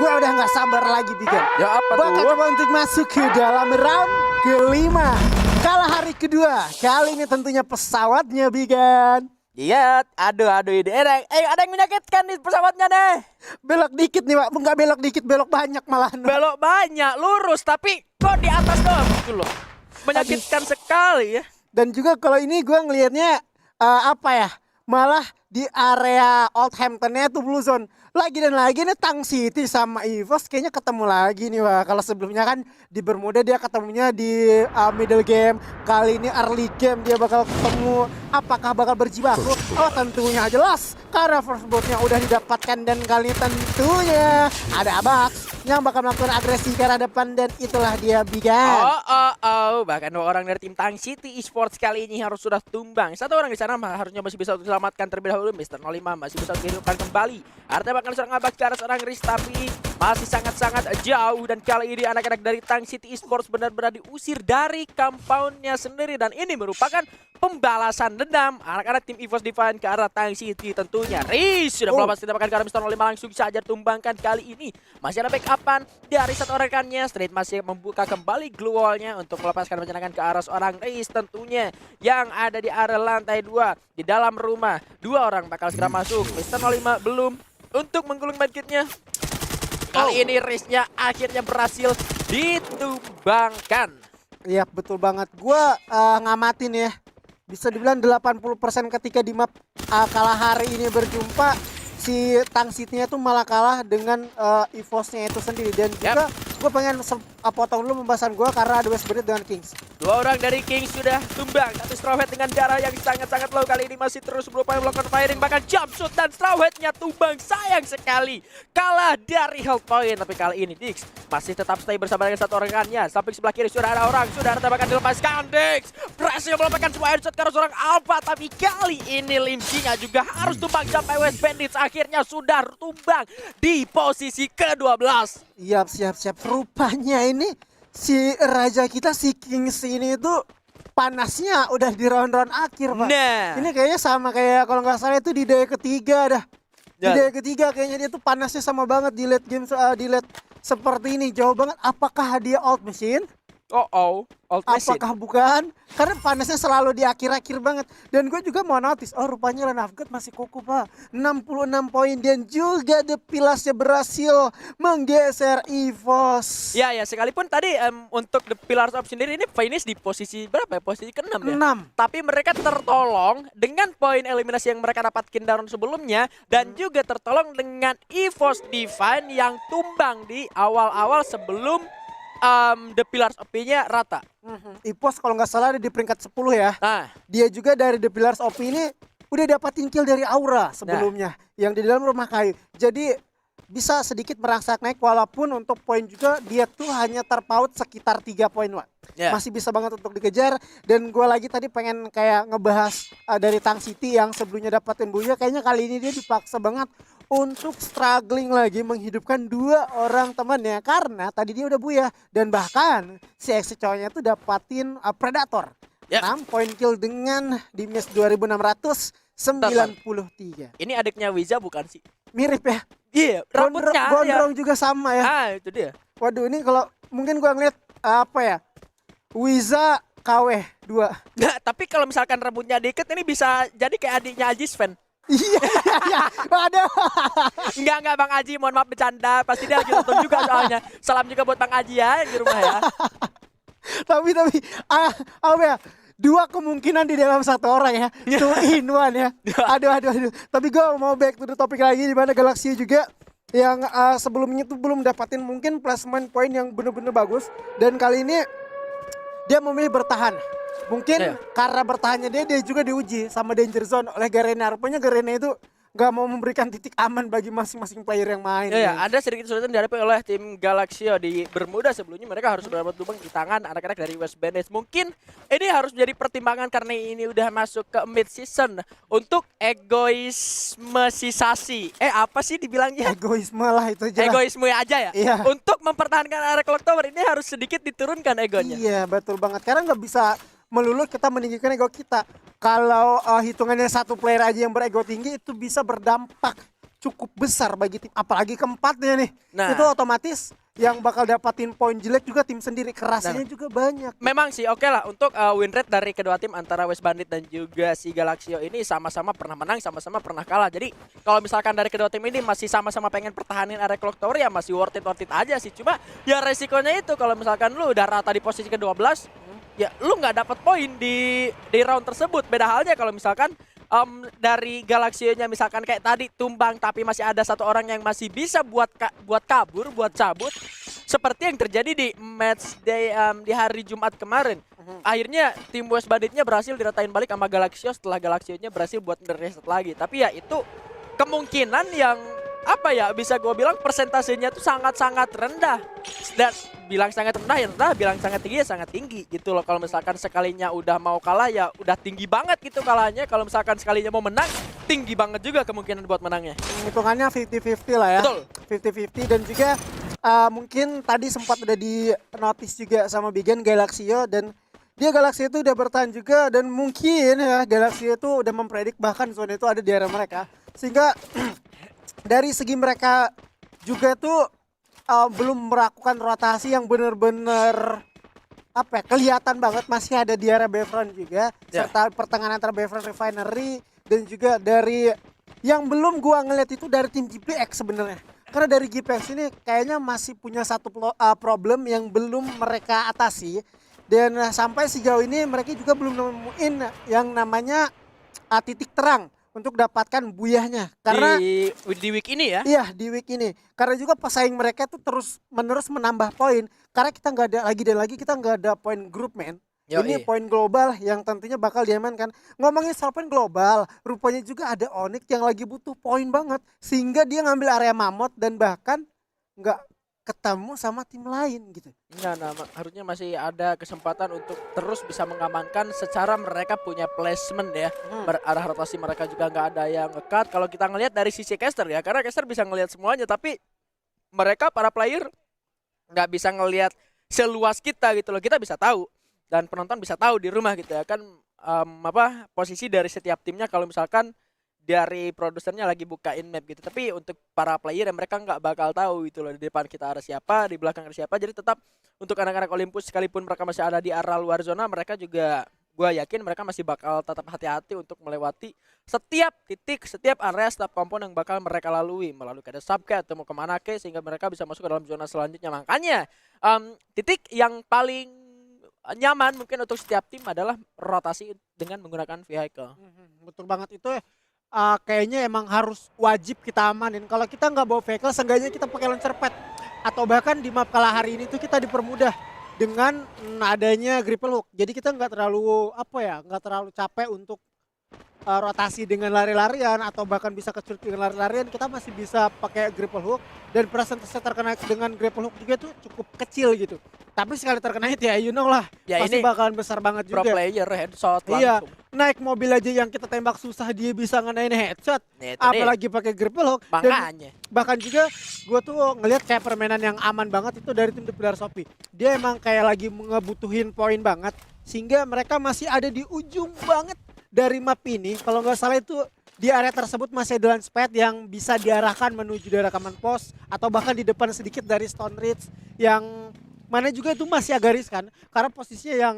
Gue udah nggak sabar lagi Bigan. Ya apa Bakal tuh? coba untuk masuk ke dalam round kelima. Kalah hari kedua. Kali ini tentunya pesawatnya Bigan. Iya, aduh ini ada yang menyakitkan di pesawatnya deh. Belok dikit nih Pak. Nggak belok dikit, belok banyak malahan. Belok banyak, lurus tapi kok di atas doang gitu loh. Menyakitkan sekali ya. Dan juga kalau ini gue ngelihatnya apa ya? Malah di area Oldhamptonnya tuh Blue Zone. Lagi dan lagi nih Tang City sama EVOS kayaknya ketemu lagi nih Wak. Kalau sebelumnya kan di Bermuda dia ketemunya di middle game. Kali ini early game dia bakal ketemu. Apakah bakal berjibaku? Oh tentunya jelas. Karena first bloodnya udah didapatkan dan kali tentunya ada Abax yang bakal melakukan agresi ke arah depan dan itulah dia Bigan. Bahkan 2 orang dari tim Tang City Esports kali ini harus sudah tumbang. 1 orang di sana harusnya masih bisa diselamatkan terlebih dahulu. Mr. 05 masih bisa dihidupkan kembali. Artinya bakal seorang Abax ke arah seorang Riz tapi masih sangat-sangat jauh. Dan kali ini anak-anak dari Tang City Esports benar-benar diusir dari compoundnya sendiri. Dan ini merupakan pembalasan dendam anak-anak tim EVOS Divine ke arah Tang City tentunya. Riz sudah melapas ditembakkan ke arah Mr. 05 langsung saja tumbangkan kali ini. Masih ada backupan dari 1 rekannya. Straight masih membuka kembali glue wall-nya untuk melepaskan menyenangkan ke arah seorang Riz tentunya yang ada di area lantai 2 di dalam rumah. 2 orang bakal segera masuk. Mr. 05 belum untuk menggulung medkitnya. Kali ini Riz-nya akhirnya berhasil ditumbangkan. Iya betul banget. Gua ngamatin ya. Bisa dibilang 80% ketika di map kalah hari ini berjumpa si Tang City-nya tuh malah kalah dengan EVOS-nya itu sendiri. Dan juga gue pengen potong dulu pembahasan gue karena ada West Bandit dengan Kings. 2 orang dari Kings sudah tumbang. Tapi Straw Hat dengan jarak yang sangat-sangat low kali ini masih terus berupaya melakukan firing. Bahkan jump shoot dan Straw Hat-nya tumbang. Sayang sekali kalah dari health point. Tapi kali ini Dix masih tetap stay bersama dengan 1 rekannya. Samping sebelah kiri sudah ada orang. Sudah ada tembakan dilepaskan. Dix berhasil melepaskan semua headshot karena seorang Alpha. Tapi kali ini Limsy-nya juga harus tumbang sampai West Bandits akhirnya sudah tumbang di posisi ke-12. Siap. Rupanya ini si raja kita si Kings ini tuh panasnya udah di round-round akhir Pak. Nah, Ini kayaknya sama kayak kalau nggak salah itu di day ketiga dah. Di Ya. day ketiga kayaknya dia tuh panasnya sama banget di late game di late seperti ini. Jauh banget. Apakah dia old machine? old machine. Apakah bukan? Karena panasnya selalu di akhir-akhir banget. Dan gue juga mau notice, oh rupanya Renafgat masih kukuh Pak. 66 poin dan juga The Pilasnya berhasil menggeser EVOS. Ya sekalipun tadi untuk The Pillars of sendiri ini finish di posisi berapa ya? Posisi ke-6 ya? 6. Tapi mereka tertolong dengan poin eliminasi yang mereka dapatkan dari sebelumnya. Dan juga tertolong dengan EVOS Divine yang tumbang di awal-awal sebelum The Pillars OP-nya rata. EVOS kalau nggak salah ada di peringkat 10 ya. Nah, Dia juga dari The Pillars OP ini udah dapatin kill dari Aura sebelumnya. Yang di dalam rumah kayu. Jadi bisa sedikit merangsak naik walaupun untuk poin juga dia tuh hanya terpaut sekitar 3 poin Wak. Ya. Masih bisa banget untuk dikejar. Dan gue lagi tadi pengen kayak ngebahas dari Tang City yang sebelumnya dapatin Buya. Kayaknya kali ini dia dipaksa banget untuk struggling lagi menghidupkan 2 orang temannya. Karena tadi dia udah Buya. Dan bahkan si ex cowoknya tuh dapatin Predator. Ya. 6 poin kill dengan di match 2693. ini adiknya Wiza bukan sih? Mirip ya. Iya, rambutnya ya. Gondrong juga sama ya. Itu dia. Waduh ini kalau mungkin gua ngeliat apa ya, Wiza KW 2. Nah, tapi kalau misalkan rambutnya dikit ini bisa jadi kayak adiknya Aji Sven. Iya. Waduh. Enggak Bang Aji, mohon maaf bercanda. Pasti dia lagi nonton juga soalnya. Salam juga buat Bang Aji ya di rumah ya. tapi apa ya, 2 kemungkinan di dalam 1 orang ya. 2 in 1 ya. Aduh. Tapi gua mau back to the topic lagi di mana Galaxy juga yang sebelumnya tuh belum dapatin mungkin placement point yang bener-bener bagus. Dan kali ini dia memilih bertahan. Mungkin karena bertahannya dia juga diuji sama Danger Zone oleh Garena. Rupanya Garena itu gak mau memberikan titik aman bagi masing-masing player yang main. Ya, ada sedikit kesulitan dihadapi oleh tim Galaxio di Bermuda. Sebelumnya mereka harus berapa tumbang di tangan anak-anak dari West Bandits. Mungkin ini harus menjadi pertimbangan karena ini udah masuk ke mid season untuk egoismisasi. Apa sih dibilangnya? Egoisme lah itu aja. Egoisme aja ya? Iya. Untuk mempertahankan area clock tower ini harus sedikit diturunkan egonya. Iya betul banget. Karena nggak bisa melulu kita meninggikan ego kita. Kalau hitungannya 1 player aja yang berego tinggi itu bisa berdampak cukup besar bagi tim, apalagi keempatnya nih. Nah. Itu otomatis yang bakal dapatin poin jelek juga tim sendiri, kerasnya juga banyak. Memang sih oke lah untuk win rate dari kedua tim antara West Bandit dan juga si Galaxio ini sama-sama pernah menang, sama-sama pernah kalah. Jadi kalau misalkan dari kedua tim ini masih sama-sama pengen pertahanin area clock tower ya masih worth it aja sih. Cuma ya resikonya itu kalau misalkan lu udah rata di posisi ke-12 ya lu nggak dapat poin di round tersebut. Beda halnya kalau misalkan dari Galaxio-nya misalkan kayak tadi tumbang tapi masih ada satu orang yang masih bisa buat kabur, buat cabut seperti yang terjadi di match day di hari Jumat kemarin. Akhirnya tim West Banditnya berhasil diratain balik sama Galaxio setelah Galaxio-nya berhasil buat ngereset lagi. Tapi ya itu kemungkinan yang apa ya bisa gue bilang persentasenya tuh sangat-sangat rendah. Dan bilang sangat rendah ya rendah, bilang sangat tinggi ya sangat tinggi gitu loh. Kalau misalkan sekalinya udah mau kalah ya udah tinggi banget gitu kalahnya. Kalau misalkan sekalinya mau menang tinggi banget juga kemungkinan buat menangnya. Hitungannya 50-50 lah ya. Betul. 50-50 dan juga mungkin tadi sempat udah di notice juga sama Bigen Galaxio dan dia Galaxio itu udah bertahan juga dan mungkin ya Galaxio itu udah mempredik bahkan zona itu ada di area mereka. Sehingga dari segi mereka juga tuh belum melakukan rotasi yang benar-benar apa ya, kelihatan banget masih ada di area Bayfront juga serta pertengahan antara Bayfront Refinery dan juga dari yang belum gua ngeliat itu dari tim GPX sebenarnya. Karena dari GPX ini kayaknya masih punya satu problem yang belum mereka atasi dan sampai sejauh ini mereka juga belum nemuin yang namanya titik terang untuk dapatkan buyahnya karena di week ini ya. Iya di week ini karena juga pesaing mereka tuh terus menerus menambah poin karena kita nggak ada lagi kita nggak ada poin grup men. Ini poin global yang tentunya bakal diamankan. Ngomongin soal poin global, rupanya juga ada Onyx yang lagi butuh poin banget sehingga dia ngambil area Mammoth dan bahkan nggak ketemu sama tim lain gitu. Nah, harusnya masih ada kesempatan untuk terus bisa mengamankan secara mereka punya placement ya. Arah rotasi mereka juga nggak ada yang nge-cut. Kalau kita ngelihat dari sisi caster ya, karena caster bisa ngelihat semuanya, tapi mereka para player nggak bisa ngelihat seluas kita gitu loh. Kita bisa tahu dan penonton bisa tahu di rumah gitu ya kan posisi dari setiap timnya kalau misalkan dari produsernya lagi bukain map gitu. Tapi untuk para player yang mereka nggak bakal tahu gitu loh di depan kita ada siapa, di belakang ada siapa. Jadi tetap untuk anak-anak Olympus sekalipun mereka masih ada di area luar zona, mereka juga gue yakin mereka masih bakal tetap hati-hati untuk melewati setiap titik, setiap area, setiap kompon yang bakal mereka lalui melalui kada subcat atau mau kemana ke sehingga mereka bisa masuk ke dalam zona selanjutnya. Makanya titik yang paling nyaman mungkin untuk setiap tim adalah rotasi dengan menggunakan vehicle. Betul banget itu kayaknya emang harus wajib kita amanin. Kalau kita nggak bawa vehicle, seenggaknya kita pakai launcher pad. Atau bahkan di map kalah hari ini tuh kita dipermudah dengan adanya grapple hook. Jadi kita nggak terlalu nggak terlalu capek untuk rotasi dengan lari-larian atau bahkan bisa kecuali dengan lari-larian. Kita masih bisa pakai grapple hook dan persentase terkena dengan grapple hook juga tuh cukup kecil gitu. Tapi sekali terkena hit ya you know lah Ya pasti ini bakalan besar banget pro juga. player headshot Iya, langsung. naik mobil aja yang kita tembak susah dia bisa ngenain headshot. Nah, itu Apalagi pakai grapple hook. Dan makanya bahkan juga gue tuh ngelihat kayak permainan yang aman banget itu dari tim The Pillar Shopee. Dia emang kayak lagi ngebutuhin poin banget sehingga mereka masih ada di ujung banget dari map ini. Kalau nggak salah itu di area tersebut masih ada launch pad yang bisa diarahkan menuju daerah command post atau bahkan di depan sedikit dari Stone Ridge yang mana juga itu masih agak riskan karena posisinya yang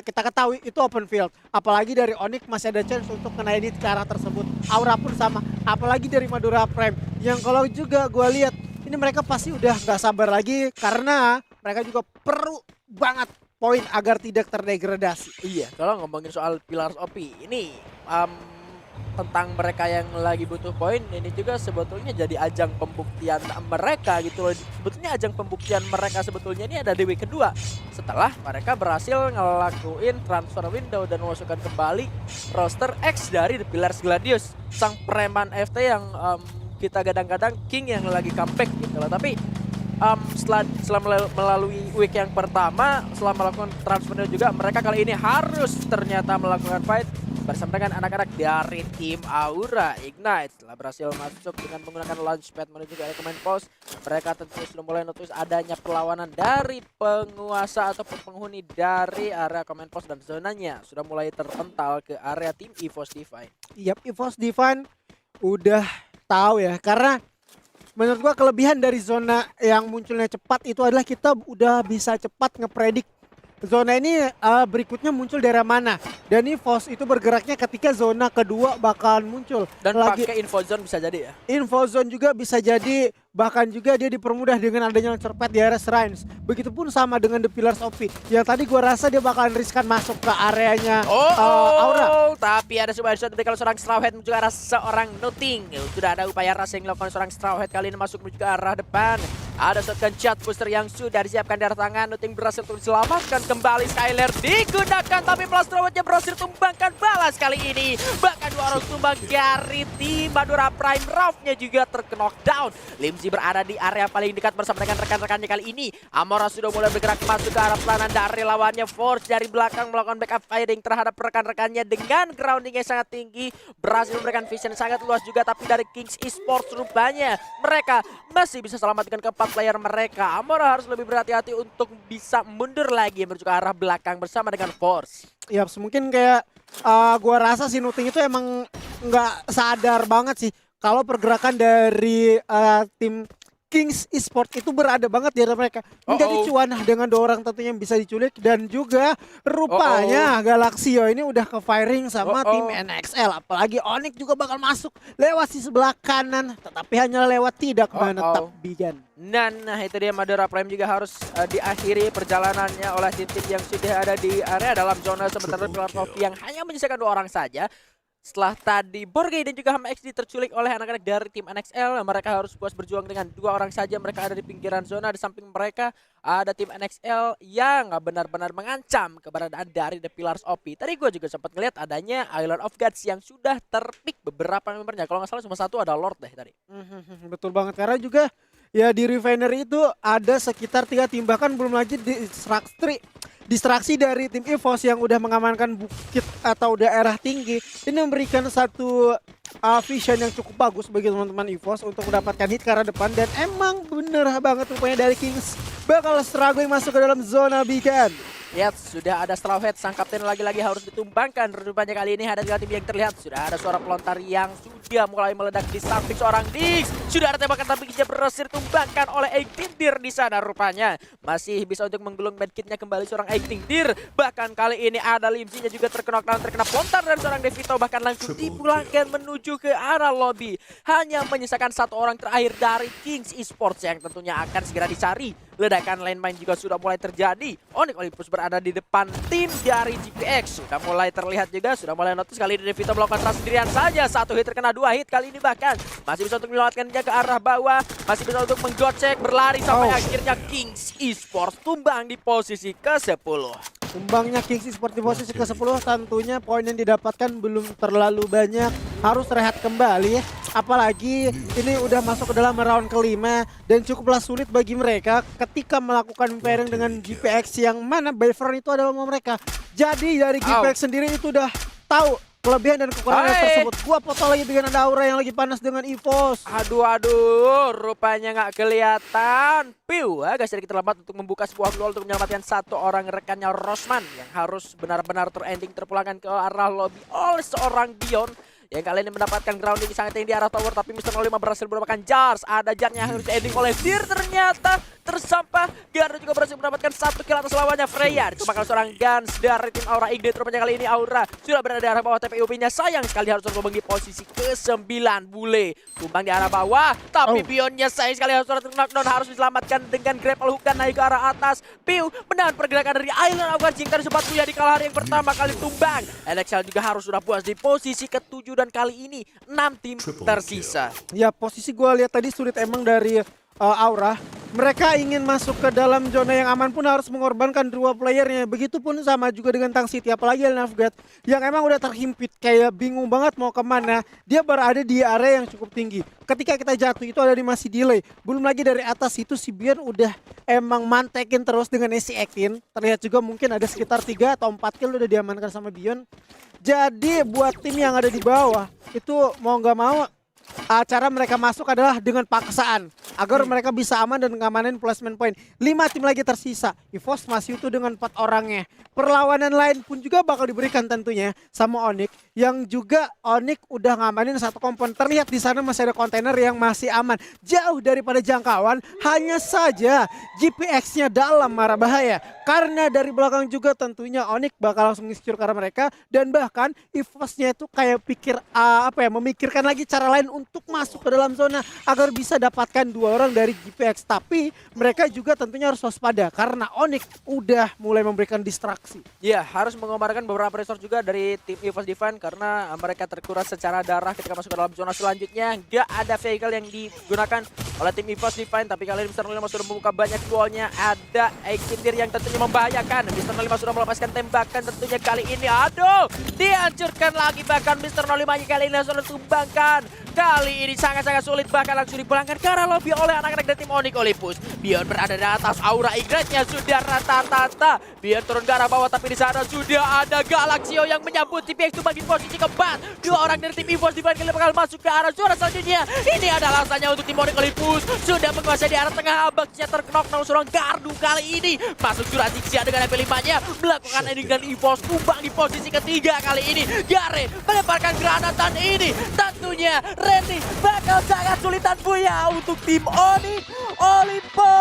kita ketahui itu open field. Apalagi dari Onyx masih ada chance untuk kenain hit ke arah tersebut. Aura pun sama. Apalagi dari Madura Prime yang kalau juga gue lihat ini mereka pasti udah nggak sabar lagi karena mereka juga perlu banget poin agar tidak terdegradasi. iya kalau ngomongin soal Pillars OP ini tentang mereka yang lagi butuh poin ini juga sebetulnya jadi ajang pembuktian mereka gitu loh. Sebetulnya ajang pembuktian mereka sebetulnya ini ada di week kedua setelah mereka berhasil ngelakuin transfer window dan memasukkan kembali roster X dari The Pillars Gladius, sang preman FT yang kita gadang-gadang king yang lagi comeback gitu loh. Tapi setelah melalui week yang pertama, setelah melakukan transfernya juga mereka kali ini harus ternyata melakukan fight bersama dengan anak-anak dari tim Aura Ignite. Setelah berhasil masuk dengan menggunakan launchpad menuju ke area command post, mereka tentu sudah mulai notice adanya perlawanan dari penguasa ataupun penghuni dari area command post dan zonanya sudah mulai terpental ke area tim EVOS Divine. Yap, EVOS Divine udah tahu ya, karena menurut gua kelebihan dari zona yang munculnya cepat itu adalah kita udah bisa cepat ngepredik zona ini berikutnya muncul daerah mana. Dan EVOS itu bergeraknya ketika zona kedua bakalan muncul. Dan Lagi pakai info zone bisa jadi ya. info zone juga bisa jadi, bahkan juga dia dipermudah dengan adanya launcher pad di area Shrines. Begitupun sama dengan The Pillars of P. Yang tadi gua rasa dia bakalan riskan masuk ke areanya Aura. Tapi ada sebuah shot dari kalau seorang Straw Hat menuju ke arah seorang Nothing. Sudah ada upaya rasa yang dilakukan seorang Straw Hat kali ini masuk menuju ke arah depan. Ada shotgun jet booster yang sudah disiapkan di arah tangan. Nothing berhasil untuk diselamatkan kembali. Skyler digunakan tapi plus Straw Hat-nya berhasil tumbangkan balas kali ini. Bahkan dua orang tumbang dari tim Madura Prime. Ralph-nya juga terknockdown. Limzi berada di area paling dekat bersama dengan rekan-rekannya kali ini. Amora sudah mulai bergerak masuk ke arah pelanan dari lawannya. Force dari belakang melakukan backup firing terhadap rekan-rekannya dengan grounding yang sangat tinggi. Berhasil memberikan vision sangat luas juga, tapi dari Kings Esports rupanya mereka masih bisa selamatkan keempat player mereka. Amora harus lebih berhati-hati untuk bisa mundur lagi menuju ke arah belakang bersama dengan Force. Ya mungkin kayak gua rasa si Nuting itu emang nggak sadar banget sih kalau pergerakan dari tim Kings Esports itu berada banget di area mereka. Menjadi cuan dengan dua orang tentunya yang bisa diculik. Dan juga rupanya Galaxio ini udah ke firing sama tim NXL. Apalagi Onyx juga bakal masuk lewat si sebelah kanan. Tetapi hanya lewat tidak menetap Bigan. Nah itu dia, Madura Prime juga harus diakhiri perjalanannya oleh tim-tim yang sudah ada di area dalam zona. Sementara Pilar Coffee yang hanya menyisakan 2 orang saja. Setelah tadi Borgay dan juga Hama XD terculik oleh anak-anak dari tim NXL, mereka harus puas berjuang dengan 2 orang saja. Mereka ada di pinggiran zona. Di samping mereka ada tim NXL yang benar-benar mengancam keberadaan dari The Pillars OP. Tadi gue juga sempat ngeliat adanya Island of Gods yang sudah terpick beberapa membernya. Kalau nggak salah cuma 1 ada Lord deh tadi. Betul banget, karena juga ya di Refinery itu ada sekitar 3 tim, bahkan belum lagi distraksi dari tim EVOS yang udah mengamankan bukit atau daerah tinggi. Ini memberikan satu vision yang cukup bagus bagi teman-teman EVOS untuk mendapatkan hit ke arah depan. Dan emang bener banget rupanya dari Kings bakal struggling masuk ke dalam zona Bigan. Lihat, sudah ada Straw Hat, sang kapten lagi-lagi harus ditumbangkan. Rupanya kali ini ada 3 tim yang terlihat. Sudah ada suara pelontar yang sudah mulai meledak di samping seorang Dix. Sudah ada tembakan tapi dia berhasil ditumbangkan oleh Eightindir di sana rupanya. Masih bisa untuk menggulung medkitnya kembali seorang Eightindir. Bahkan kali ini ada Limzinya juga terkena pelontar dari seorang Devito. Bahkan langsung dipulangkan menuju ke arah lobby. Hanya menyisakan 1 orang terakhir dari Kings Esports yang tentunya akan segera dicari. Ledakan landmine juga sudah mulai terjadi. Onyx Olympus berada di depan tim dari GPX. Sudah mulai terlihat juga, sudah mulai notice kali ini Devito melakukan trust sendirian saja. 1 hit terkena 2 hit kali ini bahkan. Masih bisa untuk menyelamatkan dia ke arah bawah. Masih bisa untuk menggocek, berlari sampai akhirnya Kings Esports tumbang di posisi ke-10. Tumbangnya Kings Esports di posisi ke-10, tentunya poin yang didapatkan belum terlalu banyak. Harus rehat kembali ya. Apalagi ini udah masuk ke dalam round kelima dan cukuplah sulit bagi mereka ketika melakukan pairing dengan GPX yang mana Bayfront itu adalah mereka. Jadi dari GPX sendiri itu udah tahu kelebihan dan kekurangan tersebut. Gua foto lagi dengan ada Aura yang lagi panas dengan EVOS. Aduh, rupanya nggak kelihatan. Piu, guys, sedikit terlambat untuk membuka sebuah gol untuk menyelamatkan 1 orang rekannya Rosman yang harus benar-benar terending terpulangkan ke arah lobby oleh seorang Dion. Yang kali ini mendapatkan grounding sangat tinggi di arah tower, tapi Mr. 05 berhasil mendapatkan jars. Ada jarnya yang harus ending oleh Dir, ternyata tersampah. Diardo juga berhasil mendapatkan 1 kill atas lawannya Freya. Ditumbangkan seorang Guns dari tim Aura Ignite. Rupanya kali ini Aura sudah berada di arah bawah TPUP-nya. Sayang sekali harus terbang di posisi ke-9. Bule tumbang di arah bawah, tapi Bionnya sayang sekali harus knockdown. Harus diselamatkan dengan grapple hook dan naik ke arah atas. Piu menahan pergerakan dari Island of Gods yang tadi sempat punya di kalah hari yang pertama kali tumbang. NXL juga harus sudah puas di posisi ke-7 dan kali ini 6 tim tersisa. Ya posisi gue lihat tadi sulit emang dari Aura. Mereka ingin masuk ke dalam zona yang aman pun harus mengorbankan 2 playernya. Begitupun sama juga dengan Tang City, apalagi Navgat yang emang udah terhimpit kayak bingung banget mau kemana. Dia berada di area yang cukup tinggi. Ketika kita jatuh itu ada di masih delay. Belum lagi dari atas itu si Bion udah emang mantekin terus dengan AC-18. Terlihat juga mungkin ada sekitar 3 atau 4 kill udah diamankan sama Bion. Jadi buat tim yang ada di bawah itu mau nggak mau cara mereka masuk adalah dengan paksaan agar mereka bisa aman dan ngamanin placement point. 5 tim lagi tersisa. EVOS masih utuh dengan 4 orangnya. Perlawanan lain pun juga bakal diberikan tentunya sama Onyx yang juga Onyx udah ngamanin satu komponen. Terlihat di sana masih ada kontainer yang masih aman, jauh daripada jangkauan. Hanya saja GPX-nya dalam marah bahaya, karena dari belakang juga tentunya Onyx bakal langsung nge-secure karena mereka, dan bahkan EVOS-nya itu kayak memikirkan lagi cara lain untuk masuk ke dalam zona agar bisa dapatkan 2 orang dari GPX. Tapi mereka juga tentunya harus waspada karena Onyx udah mulai memberikan distraksi. Ya, harus mengomarkan beberapa resource juga dari tim EVOS Divine karena mereka terkuras secara darah ketika masuk ke dalam zona selanjutnya. Nggak ada vehicle yang digunakan oleh tim EVOS Divine, tapi kali ini Mr. 05 sudah membuka banyak wallnya. Ada Ekitir yang tentunya membahayakan. Mr. 05 sudah melepaskan tembakan tentunya kali ini. Aduh, dihancurkan lagi, bahkan Mr. 05 kali ini sudah tumbangkan. Kali ini sangat-sangat sulit, bahkan langsung dipulangkan karena lobby oleh anak-anak dari tim Onyx Olympus. Bion berada di atas, aura Ignite-nya sudah rata-rata. Bion turun ke arah bawah, tapi di sana sudah ada Galaxio yang menyambut GPX bagi posisi keempat. 2 orang dari tim EVOS Divine kali bakal masuk ke arah zona selanjutnya. Ini adalah alasannya untuk tim Onyx Olympus sudah menguasai di arah tengah. Abaknya terknok seorang gardu kali ini. Masuk jurisdiksi dengan MP5-nya, melakukan ending dan EVOS tumbang di posisi ketiga kali ini. Gare melemparkan granatan ini. Tentunya Randy bakal sangat sulitan Buya untuk tim Onyx Olympus.